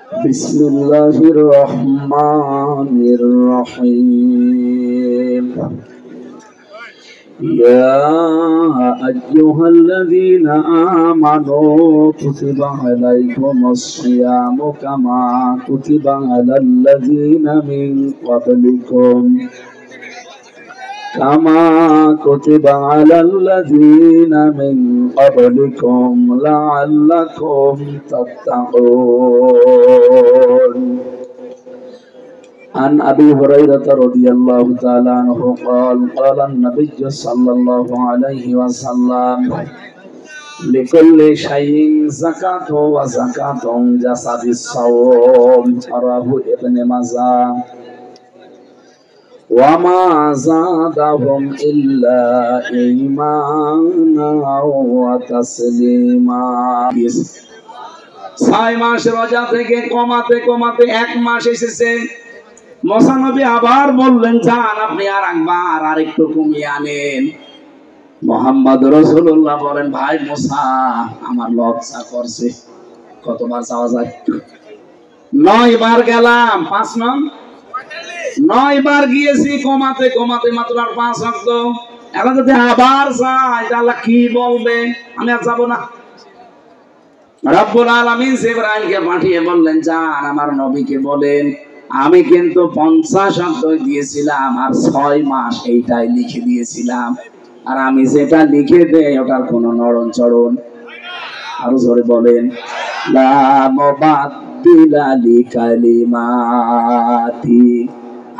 बिस्मिल्लाहिर्रहमानिर्रहीम। या अय्युहल्लज़ीना आमनू कुतिबा अलैकुमुस्सियामु कमा कुतिबा अलल्लज़ीना मिन क़ब्लिकुम लअल्लकुम तत्तक़ून। عن أبي هريرة رضي الله تعالى عنه قال قال النبي صلى الله عليه وسلم لكل شيء زكاة وزكاة جسد الصوم رواه ابن ماجه وما زادهم إلا إيمانا وتسليما। 6 মাস রোজা থেকে কমাতে কমাতে 1 মাস এসেছে। মুসা নবী আবার বললেন, যান আপনি আর একবার আরেকটু কমিয়ে আনেন। মুহাম্মদ রাসূলুল্লাহ বলেন, ভাই মুসা আমার লজ্জা করছে, কতবার যাওয়া যায়? 9 বার গেলাম, 5 নং 9 বার গিয়েছি কমাতে কমাতে মাত্র আর 5 ওয়াক্ত। এখন যদি আবার যাই আল্লাহ কি বলবে? আমি আর যাব না। রব্বুল আলামিন জিবরাইলকে পাঠিয়ে বললেন, যান আমার নবীকে বলেন আমি কিন্তু 50 ওয়াক্ত দিয়েছিলাম আর 6 মাস এইটাই লিখে দিয়েছিলাম, আর আমি যেটা লিখে দেই ওটার কোনো নড়ন চড়ন। আরো জোরে বলেন, লা মুবাদদিলা লিকালিমাতি।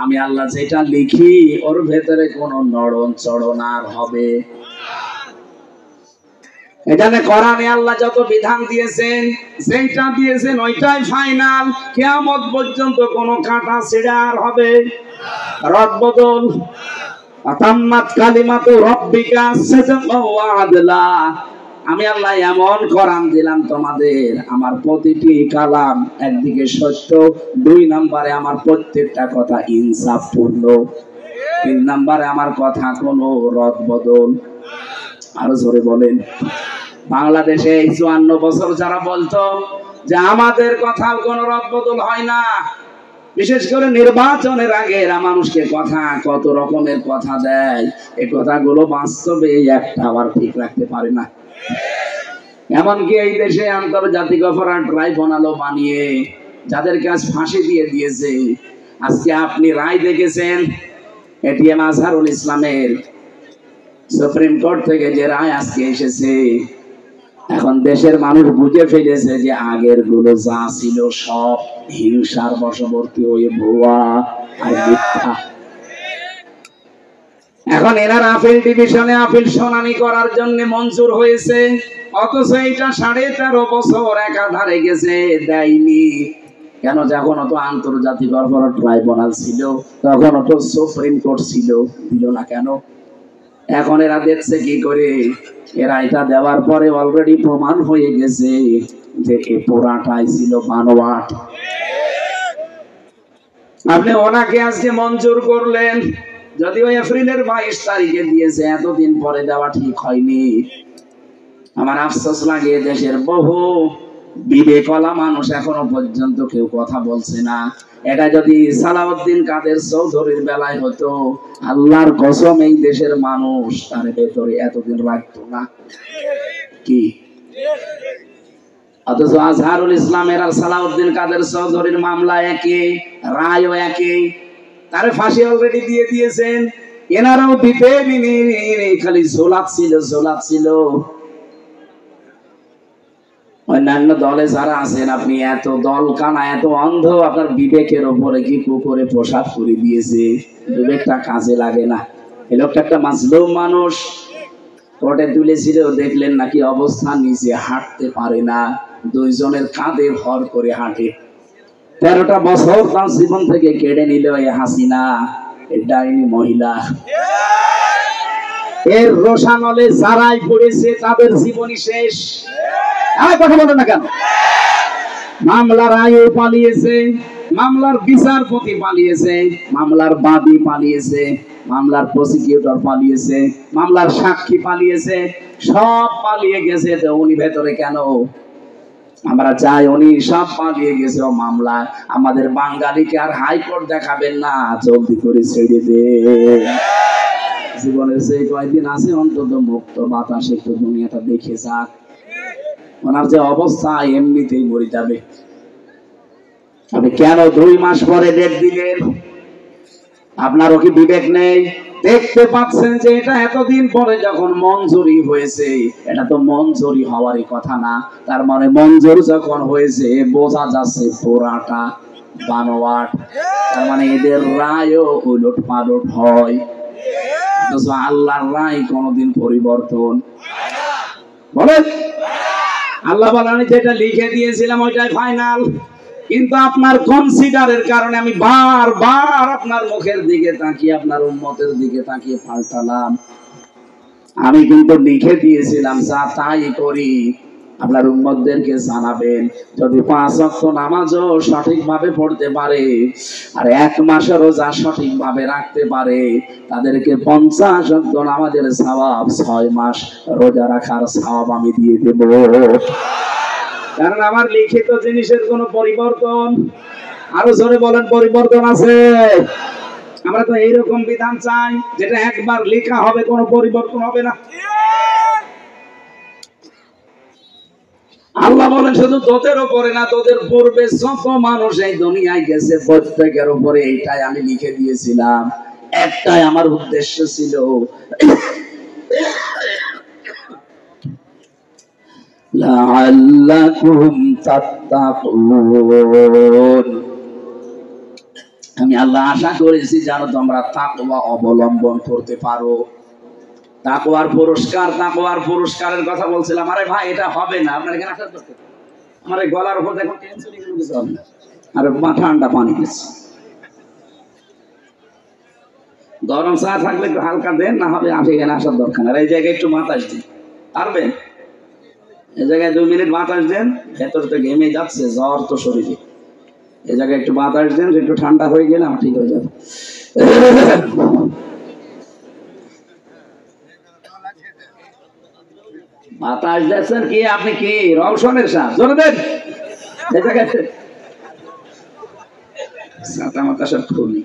আমি আল্লাহ যেটা লিখি ওর ভেতরে কোনো নড়ন চড়ন আর হবে। এখানে কোরআনে আল্লাহ যত বিধান দিয়েছেন, যেটা দিয়েছেন ওইটাই ফাইনাল। কিয়ামত পর্যন্ত কোনো কাটা ছেড়ে আর হবে রদবদল। আতাম্মাত কালিমাতু রাব্বিকা সিদকাও ওয়া আদলা। আমি আল্লাহ এমন কোরআন দিলাম তোমাদের, আমার প্রতিটি কালাম একদিকে সত্য, 2 নম্বরে আমার প্রত্যেকটা কথা ইনসাফপূর্ণ, 3 নম্বরে আমার কথা কোনো রদবদল। আরো জোরে বলেন। বাংলাদেশে 54 বছর যারা বলতো যে আমাদের কথা কোনো রদবদল হয় না, বিশেষ করে নির্বাচনের আগে এরা মানুষকে কথা কত রকমের কথা দেয়, এই কথাগুলো বাস্তবে একটা আবার ঠিক রাখতে পারে না। এমনকি এই দেশে আন্তর্জাতিক অপরাধ ট্রাইব্যুনালও বানিয়ে যাদের কাছে ফাঁসি দিয়ে দিয়েছে। আজকে আপনি রায় দেখেছেন এটিএম আজহারুল ইসলামের সুপ্রিম কোর্ট থেকে যে রায় আজকে এসেছে। এখন দেশের মানুষ বুঝে ফেলেছে যে আগের গুলো যা ছিল সব হিংসার বশবর্তী হয়ে ভুয়া আর মিথ্যা। এখন এনার আপিল ডিভিশনে আপিল শুনানি করার জন্য মঞ্জুর হয়েছে, অথচ এটা 13.5 বছর একাধারে গেছে, দেয়নি কেন? যখন তো আন্তর্জাতিক অপরাধ ট্রাইব্যুনাল ছিল, তখন তো সুপ্রিম কোর্ট ছিল, দিল না কেন? এখন এরা দেখছে কি করে? এরা এটা দেওয়ার পরে অলরেডি প্রমাণ হয়ে গেছে যে এই পুরাটাই ছিল বানোয়াট। আপনি ওনাকে আজকে মঞ্জুর করলেন, যদিও এপ্রিলের 22 তারিখে দিয়েছে, এতদিন পরে দেওয়া ঠিক হয়নি। আমার আফসোস লাগে, দেশের বহু বিবেকওয়ালা মানুষ এখনো পর্যন্ত কেউ কথা বলছে না। এটা যদি সালাউদ্দিন কাদের চৌধুরীর বেলায় হতো, আল্লাহর কসম এই দেশের মানুষ তার ভেতরে এতদিন রাখতো না। কি? অথচ আজহারুল ইসলামের আর সালাউদ্দিন কাদের চৌধুরীর মামলা একই, রায়ও একই, তারে ফাঁসি অলরেডি দিয়ে দিয়েছেন। এনারাও দিতে খালি ঝোলাচ্ছিল। অন্যান্য দলে যারা আছেন, আপনি এত দল কানা এত অন্ধ, আপনার বিবেকের ওপরে কি কুকুরে পোশাক করে দিয়েছে, বিবেকটা কাজে লাগে না। এই লোকটা একটা মাজলুম মানুষ, কোর্টে তুলেছিল, দেখলেন নাকি অবস্থা, নিচে হাঁটতে পারে না, 2 জনের কাঁধে ভর করে হাঁটে। 13টা বছর তার জীবন থেকে কেড়ে নিল এই হাসিনা, এই ডাইনি মহিলা। এর রোশানলে যারাই পড়েছে তাদের জীবনই শেষ। কথা বলো না কেন? মামলার আয়ু পালিয়েছে, মামলার বিচারপতি পালিয়েছে, মামলার বাদী পালিয়েছে, মামলার প্রসিকিউটর পালিয়েছে, মামলার সাক্ষী পালিয়েছে, সব পালিয়ে গেছে। তো উনি ভেতরে কেন? আমরা চাই উনি সব পালিয়ে গেছে ও মামলায়, আমাদের বাঙালিকে আর হাইকোর্ট দেখাবেন না, জলদি করে ছেড়ে দে। জীবনের যে কয়েকদিন আছে অন্তত মুক্ত বাতাসে একটু দুনিয়াটা দেখে যাক। ওনার যে অবস্থা এমনিতেই মরে যাবে। আপনি কেন 2 মাস পরে ডেট দিলেন? আপনারও কি বিবেক নেই? দেখতে পাচ্ছেন যে এটা এতদিন পরে যখন মঞ্জুরি হয়েছে, এটা তো মঞ্জুরি হওয়ারই কথা না। তার মানে মঞ্জুর যখন হয়েছে বোঝা যাচ্ছে পুরাটা বানোয়াট। তার মানে এদের রায়ও উলট পালট হয়। আল্লাহর রায় কোনদিন পরিবর্তন বলেন? আল্লাহ বলেন যেটা লিখে দিয়েছিলাম ওইটাই ফাইনাল। কিন্তু আপনার কনসিডারের কারণে আমি বারবার আপনার মুখের দিকে তাকিয়ে, আপনার উম্মতের দিকে তাকিয়ে পাল্টালাম। আমি কিন্তু লিখে দিয়েছিলাম যা তাই করি। আপনার উম্মতদেরকে জানাবেন, যদি 5 ওয়াক্ত নামাজও সঠিকভাবে পড়তে পারে আর 1 মাসের রোজা সঠিকভাবে রাখতে পারে, তাদেরকে 50 ওয়াক্ত নামাজের সওয়াব, 6 মাস রোজা রাখার সওয়াব আমি দিয়ে দেব। কারণ আমার লিখিত জিনিসের কোনো পরিবর্তন, আরো জোরে বলেন, পরিবর্তন আছে। আমরা তো এইরকম বিধান চাই যেটা একবার লেখা হবে, কোনো পরিবর্তন হবে না। আল্লাহ বলেন শুধু তোদের উপরে না, তোদের পূর্বে যত মানুষ এই দুনিয়ায় গেছে প্রত্যেকের উপরে এইটাই আমি লিখে দিয়েছিলাম। একটাই আমার উদ্দেশ্য ছিল, লাআল্লাকুম তাত্তাকুন। আমি আল্লাহ আশা করেছি যেন তোমরা তাকওয়া অবলম্বন করতে পারো। তাকওয়ার পুরস্কার, তাকওয়ার পুরস্কারের কথা বলছিলাম। আরে ভাই এটা হবে না, আপনার এখানে আসার দরকার। আমার এই গলার উপর দেখুন টেনশন, এগুলো কিছু হবে না। আর ঠান্ডা পানি গেছে, গরম চা থাকলে একটু হালকা দেন, না হবে আসে এখানে আসার দরকার। আর এই জায়গায় একটু বাতাস দিন, পারবেন? এই জায়গায় 2 মিনিট বাতাস দেন, ভেতর তো ঘেমে যাচ্ছে, জ্বর তো শরীরে। এই জায়গায় একটু বাতাস দেন, একটু ঠান্ডা হয়ে গেলে আমার ঠিক হয়ে যাবে। বাতাস দিচ্ছেন কি আপনি? কি রওশনের সাথ জোরে দেন। এই জায়গায় ছাতা মাতা সব খুলি,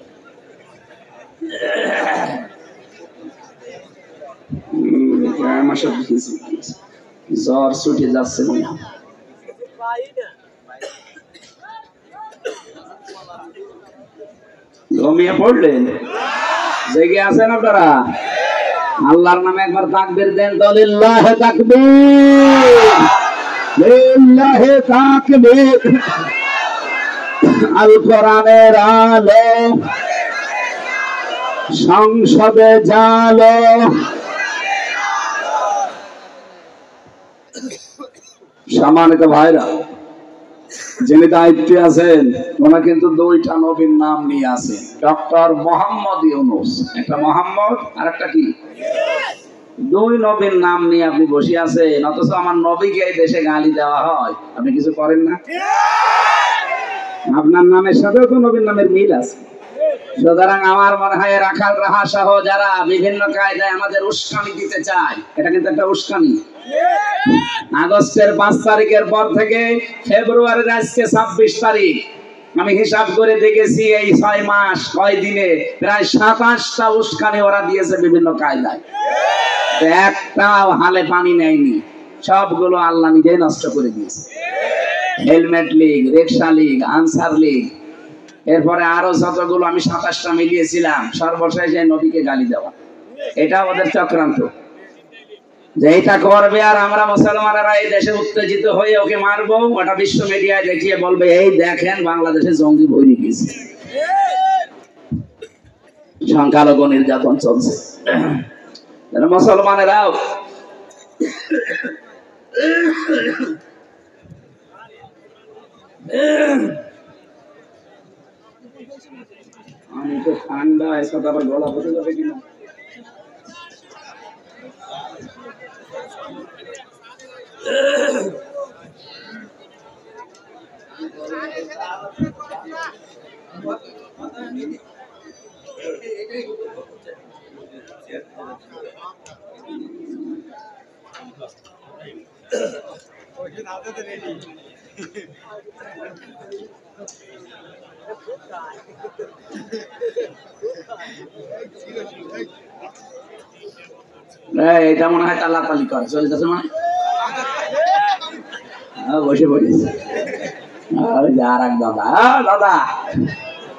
আমার সব জ্বর ছুটে যাচ্ছে মনে হয়। ঘুমিয়ে পড়লেন? জেগে আছেন আপনারা? আল্লাহর নামে একবার তাকবীর দেন তো। লিল্লাহি তাকবীর, লিল্লাহি তাকবীর। আল কোরআনের আলো সংসদে জালো। সম্মানিত ভাইরা, যিনি দায়িত্বে আছেন ওনা কিন্তু 2টা নবীর নাম নিয়ে আছেন। ডক্টর মোহাম্মদ ইউনূস, একটা মোহাম্মদ আর একটা কি, 2 নবীর নাম নিয়ে আপনি বসে আছেন, অথচ আমার নবীকে এই দেশে গালি দেওয়া হয়। আপনি কিছু করেন না? আপনার নামের সাথেও তো নবীর নামের মিল আছে। সুতরাং আমার মনে হয় রাখাল রাহা সহ যারা বিভিন্ন কায়দায় আমাদের উস্কানি দিতে চায়, এটা কিন্তু একটা উস্কানি। আগস্টের 5 তারিখের পর থেকে ফেব্রুয়ারির আজকে 26 তারিখ, আমি হিসাব করে দেখেছি এই 6 মাস 6 দিনে প্রায় 27টা উস্কানি ওরা দিয়েছে বিভিন্ন কায়দায়। একটাও হালে পানি নেয়নি, সবগুলো আল্লাহ নিজেই নষ্ট করে দিয়েছে। হেলমেট লীগ, রিকশা লীগ, আনসার লীগ, এরপরে আরো যতগুলো আমি 27টা মিলিয়েছিলাম, সর্বশেষে নবীকে গালি দেওয়া, এটা ওদের চক্রান্ত। যে এটা করবে আর আমরা মুসলমানেরা এই দেশে উত্তেজিত হয়ে ওকে মারবো, ওটা বিশ্ব মিডিয়ায় দেখিয়ে বলবে এই দেখেন বাংলাদেশে জঙ্গি ভরে গেছে, সংখ্যালঘু নির্যাতন চলছে। মুসলমানেরাও আমি তো ঠান্ডা, এসব আবার গলা বসে যাবে কিনা। এটা মনে হয় তালাতালি করে চলে যাচ্ছে মানে বসে পড়েছে আর এক দাদা দাদা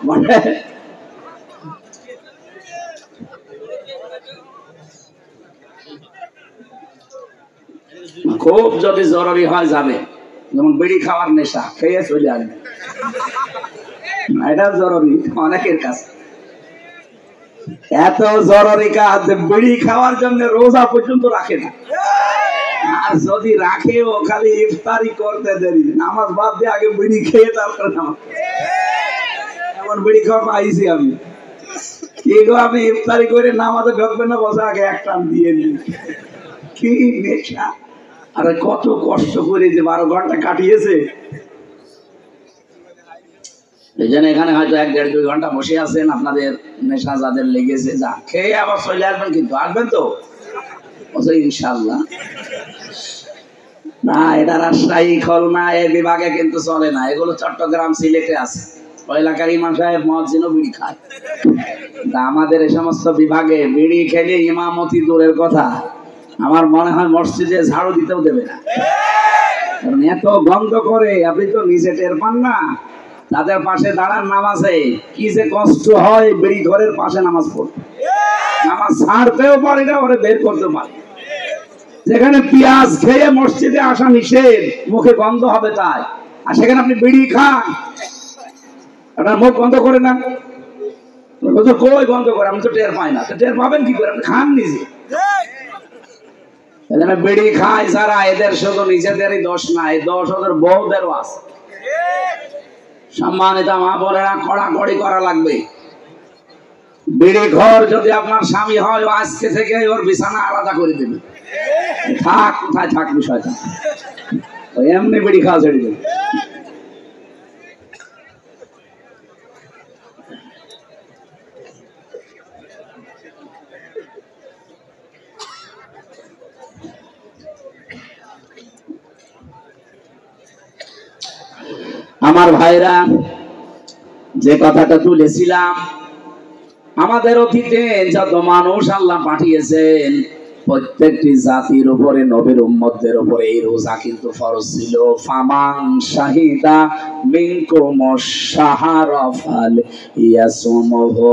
মানে খুব যদি জরুরি হয় যাবে, যেমন বিড়ি খাওয়ার নেশা খেয়ে চলে আসবে, এটা জরুরি অনেকের কাছে। এত জরুরি কাজ বিড়ি খাওয়ার জন্য রোজা পর্যন্ত রাখে না, আর যদি রাখে ও খালি ইফতারি করতে দেরি, নামাজ বাদ দিয়ে আগে বিড়ি খেয়ে তারপরে নামাজ। এমন বিড়ি খাওয়া পাইছি আমি, আপনি ইফতারি করে নামাজে ঢুকবেন না, বসে আগে এক টান দিয়ে নিন। কি নেশা! আরে কত কষ্ট করে যে 12 ঘন্টা কাটিয়েছে, এই জন্য এখানে হয়তো 1-1.5-2 ঘন্টা বসে আছেন। আপনাদের নেশা যাদের লেগেছে, যা খেয়ে আবার চলে আসবেন, কিন্তু আসবেন তো ইনশাল্লাহ। না, এটা রাজশাহী খুলনা এই বিভাগে কিন্তু চলে না, এগুলো চট্টগ্রাম সিলেটে আছে। ওই এলাকার ইমাম সাহেব মসজিদও বিড়ি খায়, আমাদের এই সমস্ত বিভাগে বিড়ি খেলে ইমামতি দূরের কথা, আমার মনে হয় মসজিদে ঝাড়ু দিতেও দেবে না, কারণ এত গন্ধ করে। আপনি তো নিজে টের পান না, তাদের পাশে দাঁড়ান নামাজে কি যে কষ্ট হয়। বিড়ি ঘরের পাশে নামাজ পড়তে, নামাজ ছাড়তেও পারি না, ওরে বের করতে পারি। যেখানে পেঁয়াজ খেয়ে মসজিদে আসা নিষেধ, মুখে গন্ধ হবে তাই, আর সেখানে আপনি বিড়ি খান, আপনার মুখ বন্ধ করে না, কই বন্ধ করে, আমি তো টের পাই না। টের পাবেন কি করে? আপনি খান নিজে। বিড়ি খায় যারা, এদের শুধু নিজেদেরই দোষ না, এই দোষ ওদের বউদেরও আছে। সম্মানিত মা বোনেরা, কড়াকড়ি করা লাগবে। বিড়ি ঘর যদি আপনার স্বামী হয়, আজকে থেকে ওর বিছানা আলাদা করে দেবে, থাক কোথায় থাক বিষয়টা, এমনি বিড়ি খাওয়া ছেড়ে দেবে। আমার ভাইরা, যে কথাটা তুলেছিলাম, আমাদের অতীতে যত মানুষ আল্লাহ পাঠিয়েছেন, প্রত্যেকটি জাতির উপরে, নবীর উম্মতদের উপরে এই রোজা কিন্তু ফরজ ছিল। ফামান শাহিদা মিনকুমুশ শাহরা ফালইয়াসুমহু,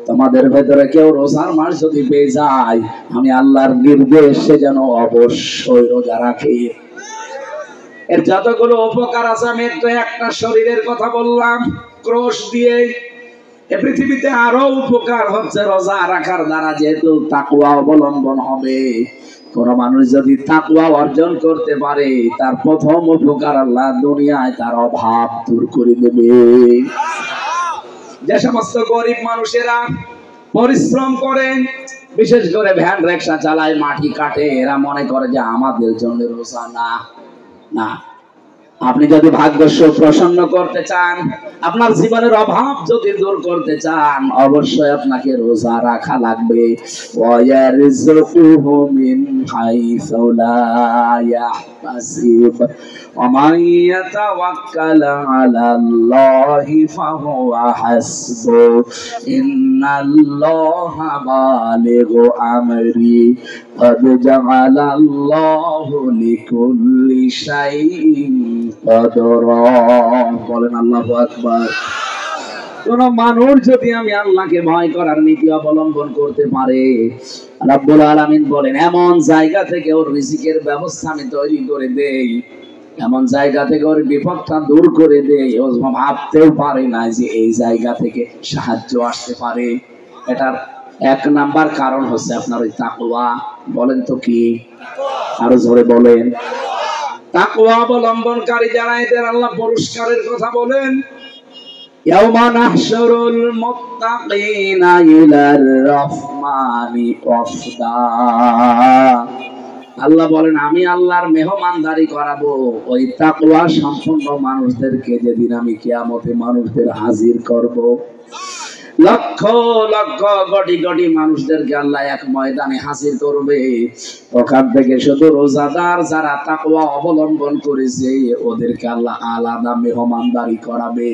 তোমাদের ভেতরে কেউ রোজার মাস যদি পেয়ে যায়, আমি আল্লাহর নির্দেশ সে যেন অবশ্যই রোজা রাখে। এর যতগুলো উপকার আছে, আমি একটু একটা শরীরের কথা বললাম ক্রোশ দিয়ে। এ পৃথিবীতে আরো উপকার হচ্ছে রোজা রাখার দ্বারা, যেহেতু তাকওয়া অবলম্বন হবে। কোন মানুষ যদি তাকওয়া অর্জন করতে পারে, তার প্রথম উপকার আল্লাহ দুনিয়ায় তার অভাব দূর করে দেবে। যে সমস্ত গরিব মানুষেরা পরিশ্রম করে, বিশেষ করে ভ্যান রিক্সা চালায়, মাটি কাটে, এরা মনে করে যে আমাদের জন্য রোজা না। না, আপনি যদি ভাগ্য প্রসন্ন করতে চান, আপনার জীবনের অভাব যদি দূর করতে চান, অবশ্যই আপনাকে রোজা রাখা লাগবে। ওয়ায়ারযুকুহু মিন হাইসু লা ইয়াহতাসিব ওয়া মান ইয়াতাওয়াক্কাল আলাল্লাহি ফাহুয়া হাসবু ইন্নাল্লাহা বালিগু আমরি قد جعل الله لكل شيء قدرا। বলেন আল্লাহু আকবার। কোন মানুষ যদি আমি আল্লাহকে ভয় করার নীতি অবলম্বন করতে পারে, রাব্বুল আলামিন বলেন এমন জায়গা থেকে ওর রিজিকের ব্যবস্থা আমি তৈরি করে দেই, এমন জায়গা থেকে ওর বিপদটা দূর করে দেই, ও ভাবতেও পারে না যে এই জায়গা থেকে সাহায্য আসতে পারে। এটার 1 নাম্বার কারণ হচ্ছে আপনার ওই তাকওয়া। বলেন তো কি? আরো জোরে বলেন। তাকওয়া অবলম্বনকারী যারা, এদের আল্লাহ পুরস্কারের কথা বলেন। ইয়াউমা নাহশুরুল মুত্তাকিনা ইলার রাহমানি ওয়াফদা। আল্লাহ বলেন আমি আল্লাহর মেহমানদারি করাবো ওই তাকওয়া সম্পন্ন মানুষদেরকে, যেদিন আমি কিয়ামতে মানুষদের হাজির করব। লক্ষ লক্ষ কোটি কোটি মানুষদেরকে আল্লাহ এক ময়দানে হাজির করবে। ওখান থেকে শুধু রোজাদার যারা তাকওয়া অবলম্বন করেছে ওদেরকে আল্লাহ আলাদা মেহমানদারি করাবে।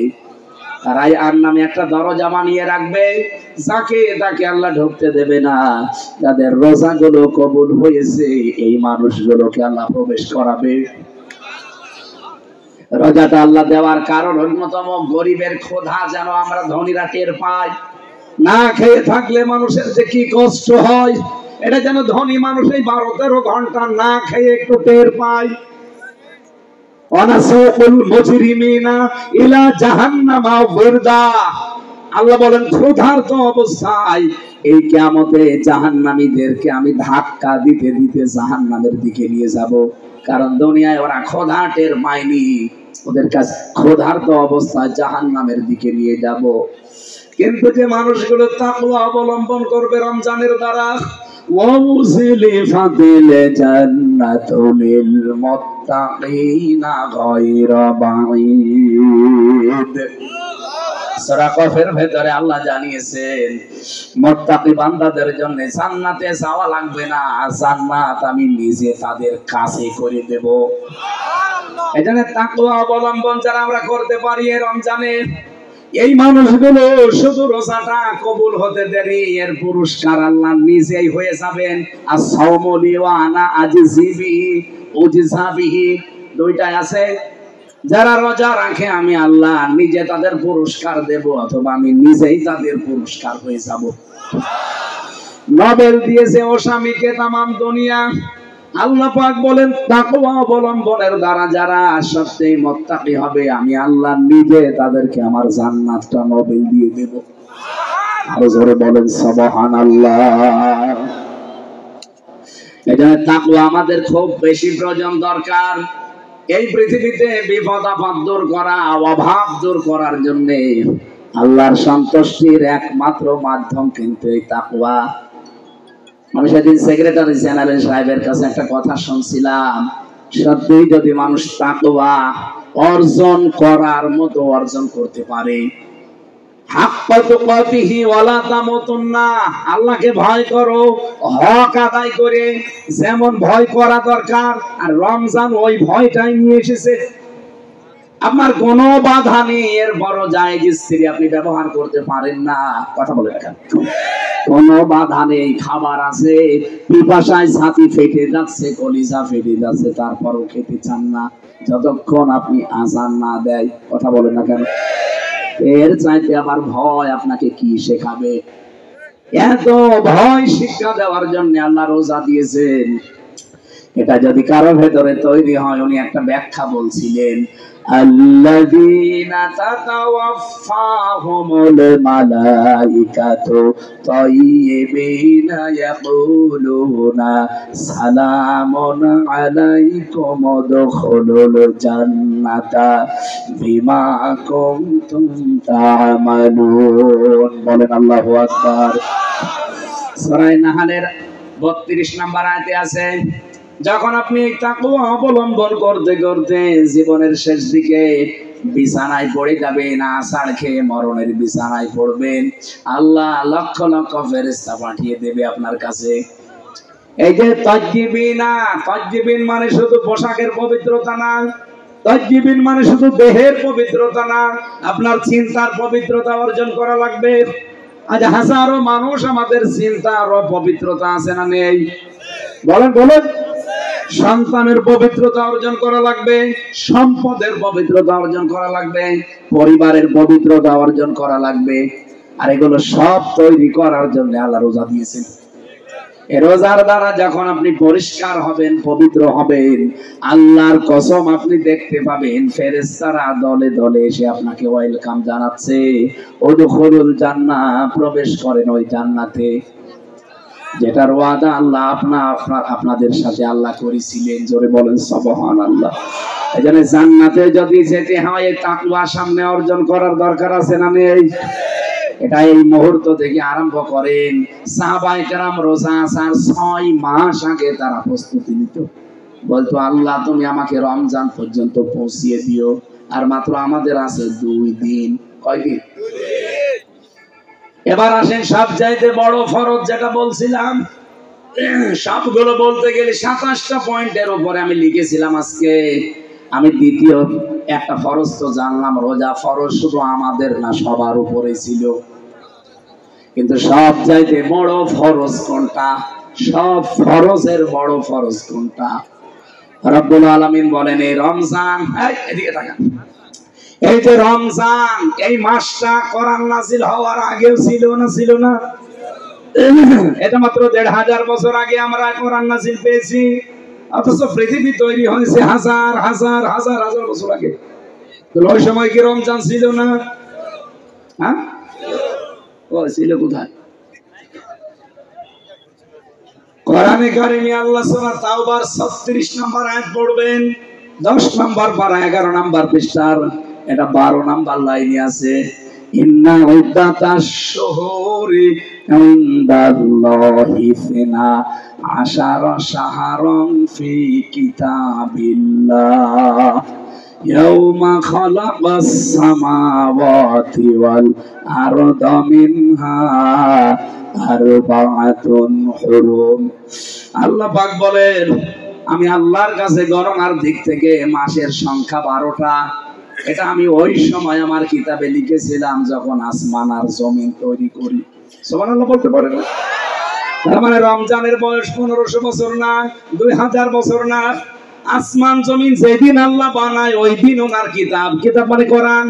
তারাই আর নামে একটা দরজা বানিয়ে রাখবে, যাকে তাকে আল্লাহ ঢুকতে দেবে না। যাদের রোজাগুলো কবুল হয়েছে এই মানুষগুলোকে আল্লাহ প্রবেশ করাবে। রোজাটা আল্লাহ দেওয়ার কারণ অন্যতম গরিবের ক্ষুধা যেন আমরা ধনীরা টের পাই। না খেয়ে থাকলে মানুষের যে কি কষ্ট হয় এটা যেন ধনী মানুষ এই 12-13 ঘন্টা না খেয়ে একটু টের পায়। ওয়ানাসুকুল মুজরিমিনা ইলা জাহান্নামা ওয়িরদা। আল্লাহ বলেন ক্ষুধার্ত অবস্থায় এই কিয়ামতে জাহান্নামীদেরকে আমি ধাক্কা দিতে দিতে জাহান্নামের দিকে নিয়ে যাব। কারণ দুনিয়ায় ওরা ক্ষুধা টের পায়নি, ওদের কাছে ক্ষুধার্ত অবস্থায় জাহান্নামের দিকে নিয়ে যাব। কিন্তু যে মানুষগুলো তাকওয়া অবলম্বন করবে রমজানের দ্বারা, ওয়াউযিলিফাতিল জান্নাতু লিল মুত্তাকিনা গায়রা বাঈদ। সূরা কফের ভেতরে আল্লাহ জানিয়েছেন মুত্তাকি বান্দাদের জন্য জান্নাতে যাওয়া লাগবে না, জান্নাত আমি নিজে তাদের কাছে করে দেব। সুবহানাল্লাহ। এজন্য তাকওয়া অবলম্বন যারা আমরা করতে পারি এই রমজানে, এই মানুষগুলো শুধু রোজাটা কবুল হতে দেরি, এর পুরস্কার আল্লাহ নিজেই হয়ে যাবেন। as-সাওমু লি ওয়া আনা আজজি বিহি উজজা বিহি, দুইটাই আছে। যারা রোজা রাখে আমি আল্লাহ নিজে তাদের পুরস্কার দেব, অথবা আমি নিজেই তাদের পুরস্কার হয়ে যাব। নোবেল দিয়েছে ওসামিকে তামাম দুনিয়া। আল্লাহ পাক বলেন তাকওয়া অবলম্বনের দ্বারা যারা সত্যিই মুত্তাকি হবে আমি আল্লাহ নিজে তাদেরকে আমার জান্নাতটা নোবেল দিয়ে দেব। আরো জোরে বলেন সুবহানাল্লাহ। এজন্য তাকওয়া আমাদের খুব বেশি প্রয়োজন দরকার। এই পৃথিবীতে বিপদ আপদ দূর করা, অভাব দূর করার জন্য আল্লাহর সন্তুষ্টির একমাত্র মাধ্যম কিন্তু এই তাকওয়া। আমি সেদিন সেক্রেটারি জেনারেল সাহেবের কাছে একটা কথা শুনছিলাম, সত্যিই যদি মানুষ তাকওয়া অর্জন করার মতো অর্জন করতে পারে, হাক্কা তুকাতিহি ওয়ালা তামুতুন্না, আল্লাহকে ভয় করো হক আদায় করে যেমন ভয় করা দরকার, আর রমজান ওই ভয়টাই নিয়ে এসেছে। আপনার কোনো বাধা নেই, এর বড় জায়েজ স্ত্রী আপনি ব্যবহার করতে পারেন না, কথা বলে রাখেন। কোনো বাধা নেই, খাবার আছে, পিপাসায় ছাতি ফেটে যাচ্ছে, কলিজা ফেটে যাচ্ছে, তারপরও খেতে চান না যতক্ষণ আপনি আযান না দেয়, কথা বলেন না কেন? এর চাইতে আবার ভয় আপনাকে কি শেখাবে? এত ভয় শিক্ষা দেওয়ার জন্য আল্লাহ রোজা দিয়েছেন। এটা যদি কারো ভেতরে তৈরি হয়, উনি একটা ব্যাখ্যা বলছিলেন, আল্লাযীনা তাতাওয়াফফাহুমুল মালাইকাতু তাইয়্যিবিনা ইয়াকুলুনা সালামুন আলাইকুম উদখুলুল জান্নাতা বিমা কুনতুম তা'মালুন। বলেন আল্লাহু আকবার। সূরা নাহলের 32 নম্বর আয়াতে আছে, যখন আপনি তাকওয়া অবলম্বন করতে করতে জীবনের শেষ দিকে বিছানায় পড়ে যাবেন, আছাড় খেয়ে মরণের বিছানায় পড়বেন, আল্লাহ লক্ষ লক্ষ ফেরেশতা পাঠিয়ে দেবে আপনার কাছে। এই যে তাজ্জিবিন মানে শুধু পোশাকের পবিত্রতা না, তাজ্জিবিন মানে শুধু দেহের পবিত্রতা না, আপনার চিন্তার পবিত্রতা অর্জন করা লাগবে। আজ হাজারো মানুষ আমাদের চিন্তার অপবিত্রতা আছে না নেই? বলেন বলেন। সন্তানের পবিত্রতা অর্জন করা লাগবে, সম্পদের পবিত্রতা অর্জন করা লাগবে, পরিবারের পবিত্রতা অর্জন করা লাগবে। আর এগুলো সব তৈরি করার জন্য আল্লাহ রোজা দিয়েছেন। এই রোজার দ্বারা যখন আপনি পরিষ্কার হবেন, পবিত্র হবেন, আল্লাহর কসম আপনি দেখতে পাবেন ফেরেশতারা দলে দলে এসে আপনাকে ওয়েলকাম জানাচ্ছে, উদখুলুল জান্নাহ, প্রবেশ করেন ওই জান্নাতে, যেটার ওয়াদা আল্লাহ আপনাদের সাথে আল্লাহ করেছিলেন। জোরে বলেন সুবহানাল্লাহ। এজন্য জান্নাতে যদি যেতে হয় তাকওয়া সামনে অর্জন করার দরকার আছে না নেই? এটা এই মুহূর্ত থেকে আরম্ভ করেন। সাহাবায়ে কেরাম রোজা আসার 6 মাস আগে তারা প্রস্তুতি নিত, বলতো আল্লাহ তুমি আমাকে রমজান পর্যন্ত পৌঁছিয়ে দিও। আর মাত্র আমাদের আছে 2 দিন। কয়দিন? এবার আসেন সবচাইতে বড় ফরজ যেটা বলছিলাম, সবগুলো বলতে গেলে 27টা পয়েন্টের উপরে আমি লিখেছিলাম। আজকে আমি দ্বিতীয় একটা ফরজ তো জানলাম, রোজা ফরজ শুধু আমাদের না সবার উপরে ছিল। কিন্তু সবচাইতে বড় ফরজ কোনটা? সব ফরজের বড় ফরজ কোনটা? রব্বুল আলামিন বলেন এই রমজান, এদিকে তাকান, এই যে রমজান, এই মাসটা কোরআন নাযিল হওয়ার আগেও ছিল না? ছিল না? এটা মাত্র 1500 বছর আগে আমরা কোরআন নাযিল পেয়েছি, অথচ পৃথিবী তৈরি হয়েছে হাজার হাজার হাজার হাজার বছর আগে। তো ওই সময় কি রমজান ছিল না? হ্যাঁ, ও ছিল কোথায়? কোরআনে কারিমে আল্লাহ সূরা তাওবার 36 নম্বর আয়াত পড়বেন, 10 নম্বর পারা 11 নম্বর পৃষ্ঠার, এটা 12 নম্বর লাইনে আছে। ইন্না উদ্দাতাশ শুহুরি ইনদাল্লাহি ফিনা আশারা শাহরান ফি কিতাবিল্লাহ ইয়াউমা খালাকাস সামাওয়াতি ওয়াল আরদা মিনহা আরবাআতুন হুরুম। আল্লাহ পাক বলেন, আমি আল্লাহর কাছে গণনার দিক থেকে মাসের সংখ্যা 12টা। এটা আমি ওই সময় আমার কিতাবে লিখেছিলাম যখন আসমান আর জমিন তৈরি করি। সুবহানাল্লাহ বলতে পারেন? তার মানে রমজানের বয়স 1500 বছর না, 2000 বছর না। আসমান জমিন যেদিন আল্লাহ বানায় ওই দিন ওনার কিতাব, কিতাব মানে কোরআন,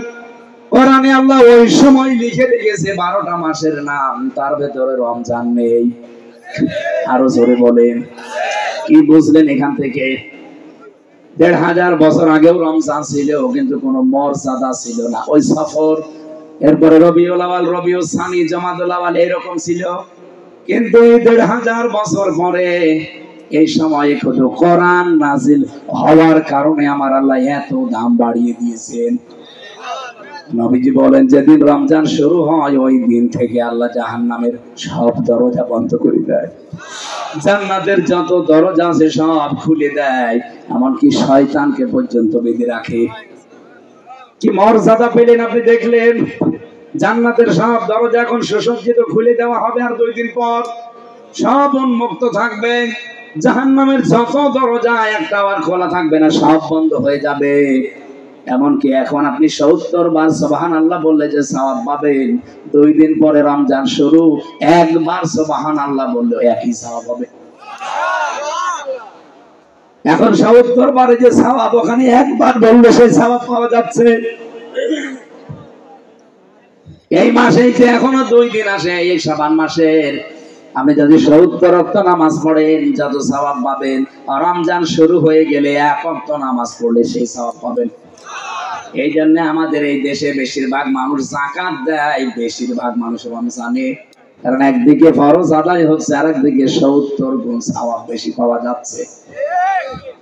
কোরআনে আল্লাহ ওই সময় লিখে রেখেছে 12টা মাসের নাম, তার ভেতরে রমজান নেই। আরো জোরে বলেন, কি বুঝলেন এখান থেকে? 1500 বছর আগেও রমজান ছিল, কিন্তু কোনো মর্যাদা ছিল না। ওই সফর, এরপরে রবিউল আউয়াল, রবিউল সানি, জমাদুল আউয়াল এরকম ছিল। কিন্তু এই 1500 বছর পরে এই সময়ে শুধু কোরআন নাজিল হওয়ার কারণে আমার আল্লাহ এত দাম বাড়িয়ে দিয়েছেন। নবীজি বলেন, যেদিন রমজান শুরু হয় ওই দিন থেকে আল্লাহ জাহান্নামের সব দরজা বন্ধ করে দেয়, জান্নাতের যত দরজা আছে সব খুলে দেয়, এমনকি শয়তানকে পর্যন্ত বেঁধে রাখে। কি মর্যাদা পেলেন আপনি, দেখলেন? জান্নাতের সব দরজা এখন সুসজ্জিত খুলে দেওয়া হবে, আর 2 দিন পর সব উন্মুক্ত থাকবে। জাহান্নামের যত দরজা একটাও আর খোলা থাকবে না, সব বন্ধ হয়ে যাবে। এমনকি এখন আপনি 70 বার সুবহানাল্লাহ বললে যে সওয়াব পাবেন, 2 দিন পরে রমজান শুরু, একবার সুবহানাল্লাহ বললে একই সওয়াব হবে। এখন 70 বারে যে সওয়াব, ওখানে একবার বললে সেই সওয়াব পাওয়া যাচ্ছে। এই মাসেই যে এখনো 2 দিন আসে, এই শাবান মাসের, আপনি যদি 70 ওয়াক্ত নামাজ পড়েন যত সওয়াব পাবেন, আর রমজান শুরু হয়ে গেলে 1 ওয়াক্ত নামাজ পড়লে সেই সওয়াব পাবেন। এই জন্য আমাদের এই দেশে বেশিরভাগ মানুষ যাকাত দেয়, বেশিরভাগ মানুষ রমজানে, কারণ একদিকে ফরজ আদায় হচ্ছে, আর একদিকে 70 গুণ সওয়াব বেশি পাওয়া যাচ্ছে।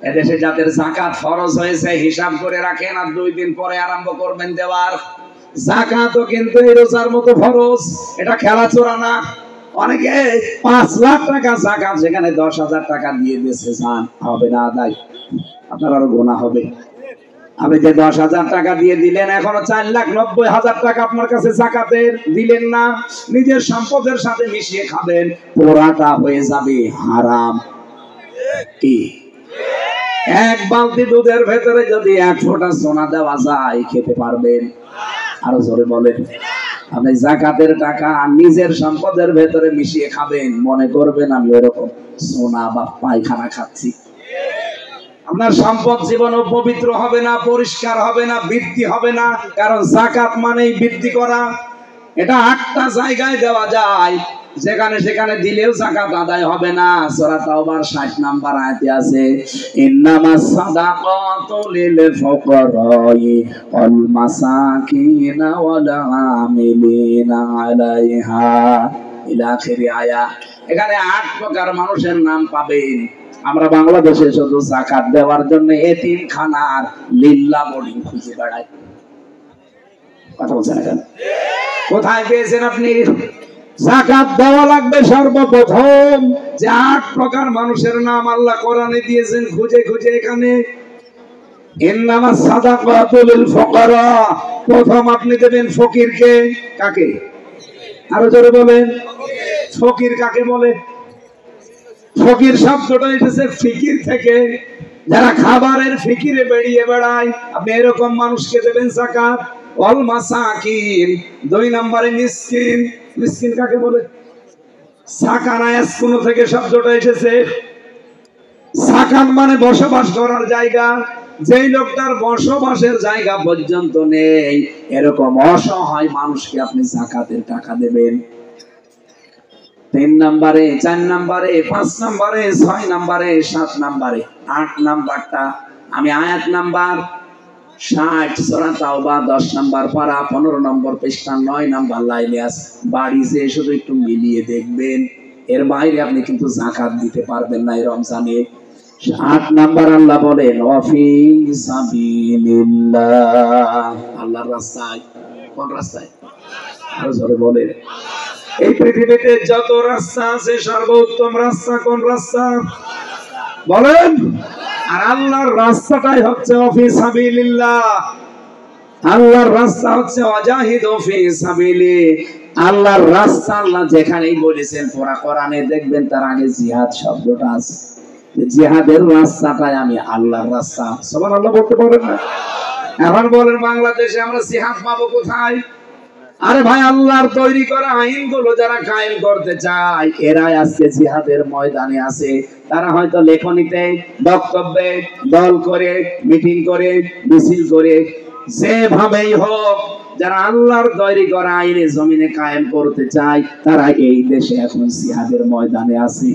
এদেশে যাদের যাকাত ফরজ হয়েছে হিসাব করে রাখেন, আর 2 দিন পরে আরম্ভ করবেন দেওয়ার। যাকাতও কিন্তু এই রোজার মতো ফরজ, এটা খেলাচোরা না। অনেকে 5 লাখ টাকা যাকাত, সেখানে 10,000 টাকা দিয়ে দিয়েছে, জান হবে না আদায়, আপনার আরো গুনাহ হবে। আপনি যে 10,000 টাকা দিয়ে দিলেন, এখনো 4,90,000 টাকা আপনার কাছে যাকাতের দিলেন না, নিজের সম্পদের সাথে মিশিয়ে খাবেন, পোড়াটা হয়ে যাবে হারাম। কি? 1 বালতি দুধের ভেতরে যদি 1 ফোঁটা সোনা দেওয়া যায়, খেতে পারবেন? আরো জোরে বলেন। আপনি যাকাতের টাকা নিজের সম্পদের ভেতরে মিশিয়ে খাবেন, মনে করবেন আমি ওরকম সোনা বা পায়খানা খাচ্ছি। আপনার সম্পদ জীবনও পবিত্র হবে না, পরিষ্কার হবে না, বৃদ্ধি হবে না, কারণ যাকাত মানেই বৃদ্ধি করা। এটা 8টা জায়গায় দেওয়া যায়, যেখানে সেখানে দিলেও যাকাত আদায় হবে না। সূরা তাওবার 60 নম্বর আয়াতে আছে, ইন্নামাস সাদাকাতু লিল ফুকারাই ওয়াল মাসাকিন ওয়াল আমিলিনা আলাইহা ইলা আখিরি আয়া। এখানে 8 প্রকার মানুষের নাম পাবেন। আমরা বাংলাদেশে শুধু যাকাত দেওয়ার জন্য এতিমখানার লিল্লা বোর্ডিং খুঁজে বেড়াই। কথা বলছেন না কেন? কোথায় পেয়েছেন আপনি? যাকাত দেওয়া লাগবে সর্বপ্রথম, যে 8 প্রকার মানুষের নাম আল্লাহ কোরআনে দিয়েছেন, খুঁজে খুঁজে এখানে। ইন্নামাস সাদাকাতু লিল ফুকারা, প্রথম আপনি দেবেন ফকিরকে। কাকে? আরো জোরে বলেন। ফকির কাকে বলে? ফকির শব্দটা এসেছে ফিকির থেকে, যারা খাবারের ফিকিরে বেরিয়ে বেড়ায়, আপনি এরকম মানুষকে দেবেন যাকাত। ওয়াল মাসাকিন, 2 নম্বরে মিসকিন। মিসকিন কাকে বলে? সাকানা ইয়াসকুনু থেকে শব্দটা এসেছে। সাকান মানে বসবাস করার জায়গা। যেই লোকটার বসবাসের জায়গা পর্যন্ত নেই, এরকম অসহায় মানুষকে আপনি যাকাতের টাকা দেবেন। 3 নম্বরে, 4 নম্বরে, 5 নম্বরে, 6 নম্বরে, 7 নম্বরে, 8 নাম্বারটা আমি আয়াত নাম্বার 60 সূরা তাওবা 10 নম্বর পারা 15 নম্বর পৃষ্ঠা 9 নম্বর লাইনে আছে। বাড়ি যেয়ে শুধু একটু মিলিয়ে দেখবেন, এর বাইরে আপনি কিন্তু যাকাত দিতে পারবেন না এই রমজানে। 8 নাম্বার আল্লাহ বলেন ওয়াফি সাবিলিল্লাহ, আল্লাহর রাস্তায়। কোন রাস্তায়? আরো জোরে বলেন। এই পৃথিবীতে যত রাস্তা আছে সর্বোত্তম রাস্তা কোন রাস্তা বলেন? আর আল্লাহর রাস্তাটাই হচ্ছে ওয়াফি সাবিলিল্লাহ। আল্লাহর রাস্তা হচ্ছে ওয়াজাহিদু ফি সাবিলি। আল্লাহর রাস্তা আল্লাহ যেখানেই বলেছেন পুরা কোরআনে দেখবেন তার আগে জিহাদ শব্দটা আছে। জিহাদের রাস্তাটাই আমি আল্লাহর রাস্তা। সুবহানাল্লাহ বলতে পারেন না? এখন বলেন বাংলাদেশে আমরা জিহাদ পাবো কোথায়? আরে ভাই, আল্লাহর তৈরি করা আইনগুলো যারা কায়েম করতে চায় এরাই আজকে জিহাদের ময়দানে আছে। তারা হয়তো লেখনীতে, বক্তব্যে, দল করে, মিটিং করে, মিছিল করে, যেভাবেই হোক যারা আল্লাহর তৈরি করা আইনে জমিনে কায়েম করতে চায় তারা এই দেশে এখন জিহাদের ময়দানে আছে।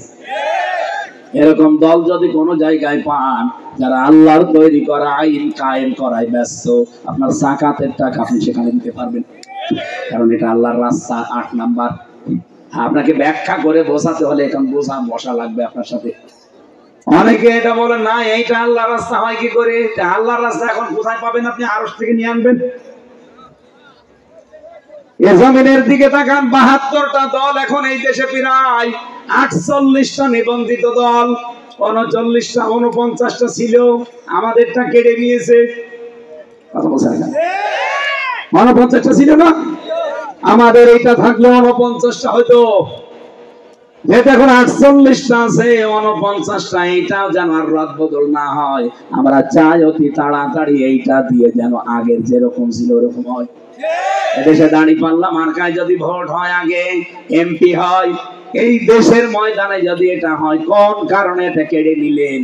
এরকম দল যদি কোনো জায়গায় পান যারা আল্লাহর তৈরি করা আইন কায়েম করায় ব্যস্ত, আপনার যাকাতের টাকা আপনি সেখানে দিতে পারবেন, কারণ এটা আল্লাহর রাস্তা। 8 নাম্বার আপনাকে ব্যাখ্যা করে বোঝাতে হলে এখন বসা লাগবে আপনার সাথে। অনেকে এটা বলে না এইটা আল্লাহর রাস্তা হয় কি করে? এটা আল্লাহর রাস্তা এখন কোথায় পাবেন? আপনি আরশ থেকে নিয়ে আনবেন। এ জমিনের দিকে তাকান, 72টা দল এখন এই দেশে, প্রায় 48টা নিবন্ধিত দল, 39টা 49টা ছিল, আমাদেরটা কেটে নিয়েছে। কথা বলছেন না? 49টা ছিল না, আমাদের এইটা থাকলে 49টা হয়তো। যেটা এখন 48টা আছে, 49টা, এইটাও যেন আর রদ বদল না হয়। আমরা চাই অতি তাড়াতাড়ি এইটা দিয়ে যেন আগের যেরকম ছিল ওরকম হয়। এদেশে দাঁড়িপাল্লা মার্কায় যদি ভোট হয়, আগে এমপি হয়, এই দেশের ময়দানে যদি এটা হয়, কোন কারণে এটা কেড়ে নিলেন?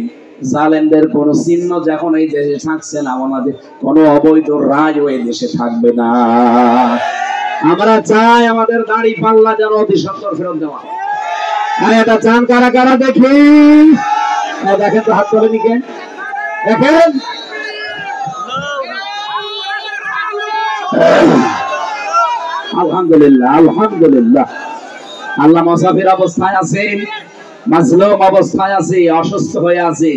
জালেমদের কোন চিহ্ন যখন এই দেশে থাকছে না, আমাদের কোন অবৈধ রাজও এই দেশে থাকবে না। আমরা চাই আমাদের দাঁড়িপাল্লা যেন অতি সত্বর ফেরত দেওয়া। আর এটা চান কারা কারা দেখি? দেখেন তো, হাত তোলেনি কেন? দেখেন, আলহামদুলিল্লাহ, আলহামদুলিল্লাহ। আল্লাহ মুসাফির অবস্থায় আছে, মাজলুম অবস্থায় আছে, অসুস্থ হয়ে আছে।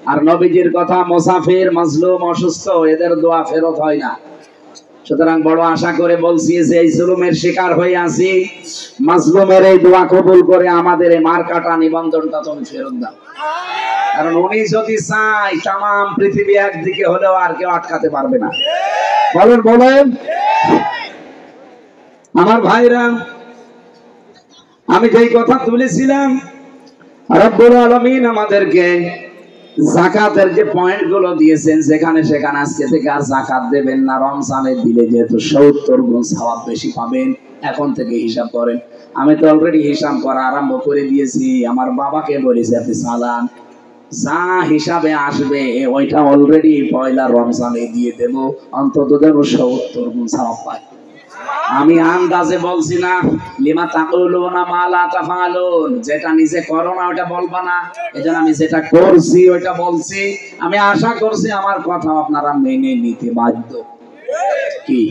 আর নবীজির কথা, মুসাফির, মাজলুম, অসুস্থ, এদের দোয়া ফেরত হয় না। সুতরাং বড় আশা করে বলছি যে এই জুলুমের শিকার হয়ে আছি, মাজলুমের এই দোয়া কবুল করে আমাদের এই মার্কাটা নিবন্ধনটা তুমি ফেরত দাও। কারণ উনি যদি চাই তাম পৃথিবী একদিকে হলেও আর কেউ আটকাতে পারবে না। বলেন বলেন আমার ভাইরা, আমি যেই কথা তুলেছিলাম, রব্বুল আলামিন আমাদেরকে যাকাতের যে পয়েন্ট গুলো দিয়েছেন, যেখানে সেখানে আজকে থেকে আর যাকাত দেবেন না। রমজানে দিলে যেহেতু 70 গুণ সওয়াব বেশি পাবেন, এখন থেকে হিসাব করেন। আমি তো অলরেডি হিসাব করা আরম্ভ করে দিয়েছি। আমার বাবাকে বলেছি আপনি চালান, যা হিসাবে আসবে ওইটা অলরেডি পয়লা রমজানে দিয়ে দেব, অন্তত যেন 70 গুণ সওয়াব পায়। আমি আন্দাজে বলছি না, লিমা তাকুলুনা মা লা তাফালুন, যেটা নিজে করো না ওটা বলবা না। এজন্য আমি যেটা করছি ওইটা বলছি। আমি আশা করছি আমার কথা আপনারা মেনে নিতে বাধ্য। কি?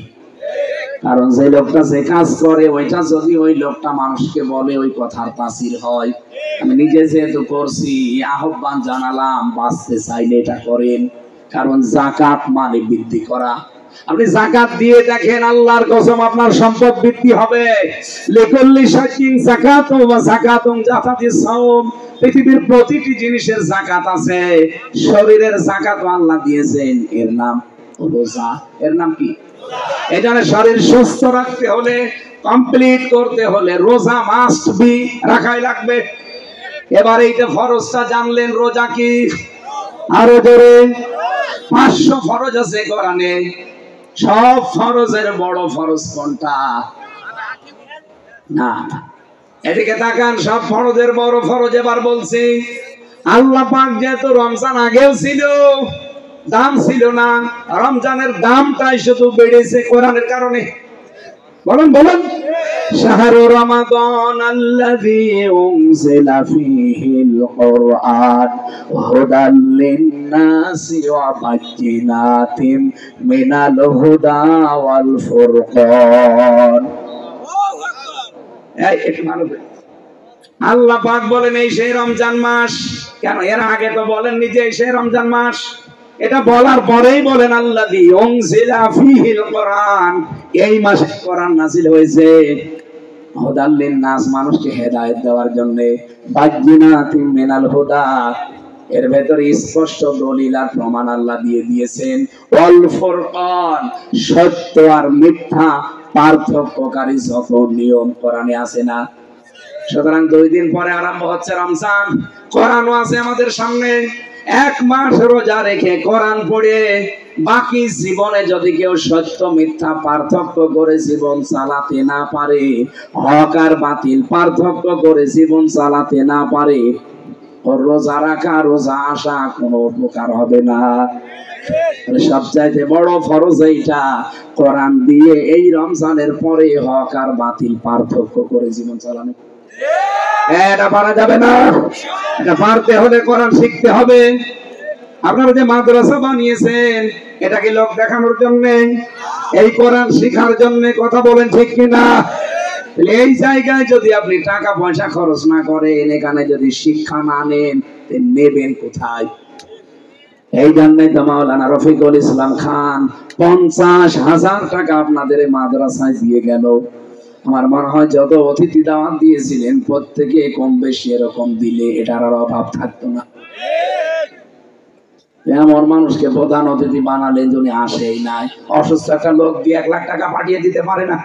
কারণ যে লোকটা যে কাজ করে ওইটা যদি ওই লোকটা মানুষকে বলে, ওই কথার তাসির হয়। আমি নিজে যেহেতু করছি, আহ্বান জানালাম, বাঁচতে চাইলে এটা করেন। কারণ যাকাত মানে বৃদ্ধি করা। আপনি যাকাত দিয়ে দেখেন, আল্লাহর কসম আপনার সম্পদ বৃদ্ধি হবে। লিকুল্লি শাইইন যাকাতুন ওয়া যাকাতুন জাকাতিস সাওম। পৃথিবীর প্রতিটি জিনিসের যাকাত আছে, শরীরের যাকাত আল্লাহ দিয়েছেন, এর নাম রোজা। এর নাম কি? এজন্য শরীর সুস্থ রাখতে হলে কমপ্লিট করতে হলে রোজা মাস্ট বি, রাখাই লাগবে। এবার এইটা ফরজটা জানলেন, রোজা কি? আরো জোরে। 500 ফরজ আছে কোরআনে। সব ফরজের বড় ফরজ কোনটা? না, এদিকে তাকান, সব ফরজের বড় ফরজ এবার বলছি। আল্লাহ পাক যেহেতু রমজান আগেও ছিল, দাম ছিল না, রমজানের দামটাই শুধু বেড়েছে কোরআনের কারণে। বলেন বলেন। শাহরু রমাদান আল্লাযী উনজিলা ফীহিল কুরআন হুদাল লিন-নাসি ওয়া বায়্যিনাতিন মিনাল হুদা ওয়াল ফুরকান। এই একটু ভালো করে। আল্লাহ পাক বলেন এই সেই রমজান মাস। কেন এর আগে তো বলেননি যে এই সেই রমজান মাস? এটা বলার পরেই বলেন আল্লাযী উনজিলা ফীহিল কুরআন, এই মাসে কোরআন নাযিল হয়েছে হুদাল লিন-নাস, মানুষকে হেদায়েত দেওয়ার জন্য, বায়্যিনাতিন মিনাল হুদা, এর ভেতরে স্পষ্ট দলিল আর প্রমাণ আল্লাহ দিয়ে দিয়েছেন, ওয়াল ফুরকান, সত্য আর মিথ্যা পার্থক্যকারী যত নিয়ম কোরআনে আছে না। সুতরাং 2 দিন পরে আরম্ভ হচ্ছে রমজান, কোরআনও আছে আমাদের সামনে। 1 মাস রোজা রেখে কোরআন পড়ে বাকি জীবনে যদি কেউ সত্য মিথ্যা পার্থক্য করে জীবন চালাতে না পারে, হক আর বাতিল পার্থক্য করে জীবন চালাতে না পারে, ওর রোজা রাখা, রোজা আসা কোনো উপকার হবে না। সবচাইতে বড় ফরজ এইটা, কোরআন দিয়ে এই রমজানের পরে হক আর বাতিল পার্থক্য করে জীবন চালানো। এটা পারা যাবে না, এটা পারতে হলে কোরআন শিখতে হবে। আপনারা যে মাদ্রাসা বানিয়েছেন, এটা কি লোক দেখানোর জন্য? এই কোরআন শেখার জন্য, কথা বলেন ঠিক কিনা? এই জায়গায় যদি আপনি টাকা পয়সা খরচ না করেন, এখানে যদি শিক্ষা না নেন, নেবেন কোথায়? এই জন্যই তো মাওলানা রফিকুল ইসলাম খান 50,000 টাকা আপনাদের মাদ্রাসায় দিয়ে গেল। আমার মনে হয় যত অতিথি দাওয়াত দিয়েছিলেন প্রত্যেকে কম বেশি এরকম দিলে এটার আর অভাব থাকতো না। এমন মানুষকে প্রধান অতিথি বানালেন যিনি আসেই নাই। অসুস্থ একটা লোক দিয়ে 1 লাখ টাকা পাঠিয়ে দিতে পারে না।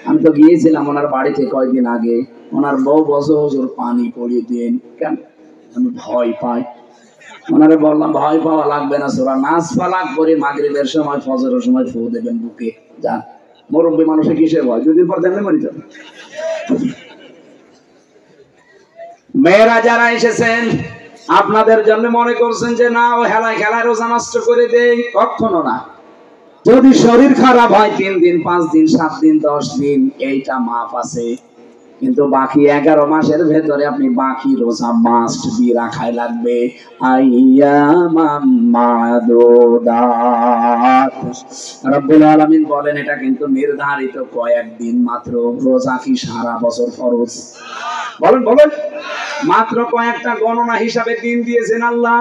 আমি তো গিয়েছিলাম ওনার বাড়িতে কয়েকদিন আগে, ওনার বউ বসে হুজুর পানি পড়িয়ে দিন। কেন? আমি ভয় পাই। ওনারে বললাম ভয় পাওয়া লাগবে না, সূরা নাস ফালাক করে মাগরিবের সময় ফজরের সময় ফু দেবেন বুকে, যান। মুরব্বী মানুষের কিসের ভয়? 2 দিন পর দেখলে মরে যাবে। মেয়েরা যারা এসেছেন আপনাদের জন্য মনে করছেন যে না ও হেলায় খেলায় রোজা নষ্ট করে দেয়, কখনো না। যদি শরীর খারাপ হয় 3 দিন 5 দিন 7 দিন 10 দিন, এইটা মাফ আছে, কিন্তু বাকি 11 মাসের ভেতরে আপনি বাকি রোজা মাস্ট বি, রাখাই লাগবে। আইয়ামাম মাদুদাত, রব্বুল আলামিন বলেন এটা কিন্তু নির্ধারিত কয়েকদিন মাত্র। রোজা কি সারা বছর ফরজ? বলেন বলেন। মাত্র কয়েকটা গণনা হিসাবে দিন দিয়েছেন আল্লাহ।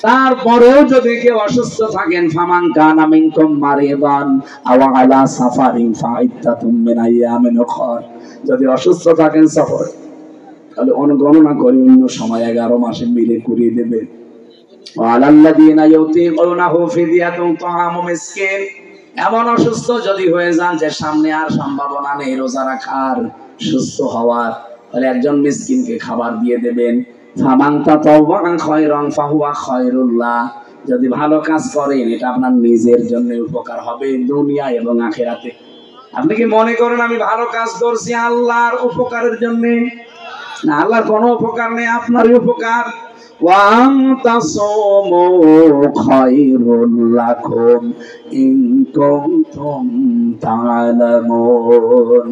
তারপরেও যদি কেউ অসুস্থ থাকেন, ফামান কানা মিনকুম মারিদান আও আলা সাফারিন ফাইদ্দাতুম মিন আইয়ামিন উখর, যদি অসুস্থ থাকেন সফর, তাহলে অনুগণনা করে অন্য সময় 11 মাসে মিলে করিয়ে দেবে। ওয়ালাল্লাযিনা ইউতিকুনাহু ফিদিয়াতুন তাআমু মিসকিন, এমন অসুস্থ যদি হয়ে যান যে সামনে আর সম্ভাবনা নেই রোজা রাখার, সুস্থ হওয়ার, তাহলে একজন মিসকিনকে খাবার দিয়ে দেবেন। ফামান তাতাওয়া খায়রান ফাহুয়া খায়রুল্লাহ, যদি ভালো কাজ করেন এটা আপনার নিজের জন্য উপকার হবে দুনিয়া এবং আখিরাতে। আপনি কি মনে করেন আমি ভালো কাজ করছি আল্লাহর উপকারের জন্য? না, আল্লাহর কোনো উপকার নেই, আপনারই উপকার। ওয়া আনতাসুমু খায়রুল লাকুম ইন কুনতুম তা'লামুন।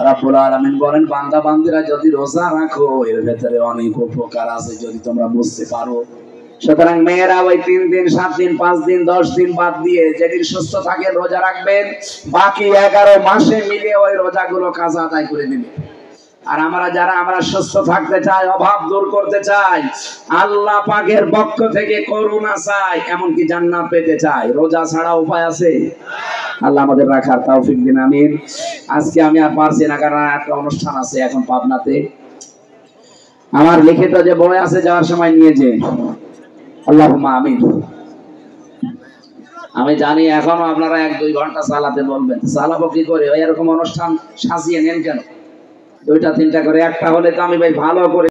রাব্বুল আলামিন বলেন বান্দা বান্দীরা যদি রোজা রাখো এর ভেতরে অনেক উপকার আছে যদি তোমরা বুঝতে পারো। সুতরাং মেয়েরা ওই 3 দিন 7 দিন 5 দিন 10 দিন বাদ দিয়ে যেদিন সুস্থ থাকে রোজা রাখবেন, বাকি 11 মাসে মিলে ওই রোজাগুলো কাজা আদায় করে দিবেন। আর আমরা সুস্থ থাকতে চাই, অভাব দূর করতে চাই, আল্লাহ পাকের পক্ষ থেকে করুণা চাই, এমনকি জান্নাত পেতে চাই, রোজা ছাড়া উপায় আছে? আল্লাহ আমাদের রাখার তৌফিক দিন, আমিন। আজকে আমি আর পারছি না, কারণ একটা অনুষ্ঠান আছে এখন পাবনাতে। আমার লিখিত যে বই আছে যাওয়ার সময় নিয়ে যে, আল্লাহুম্মা আমিন। আমি জানি এখনো আপনারা 1-2 ঘন্টা চালাতে বলবেন, চালাবো কি করে? ওই এরকম অনুষ্ঠান সাজিয়ে নেন কেন? 2টা 3টা করে, একটা হলে তো আমি ভাই ভালো করে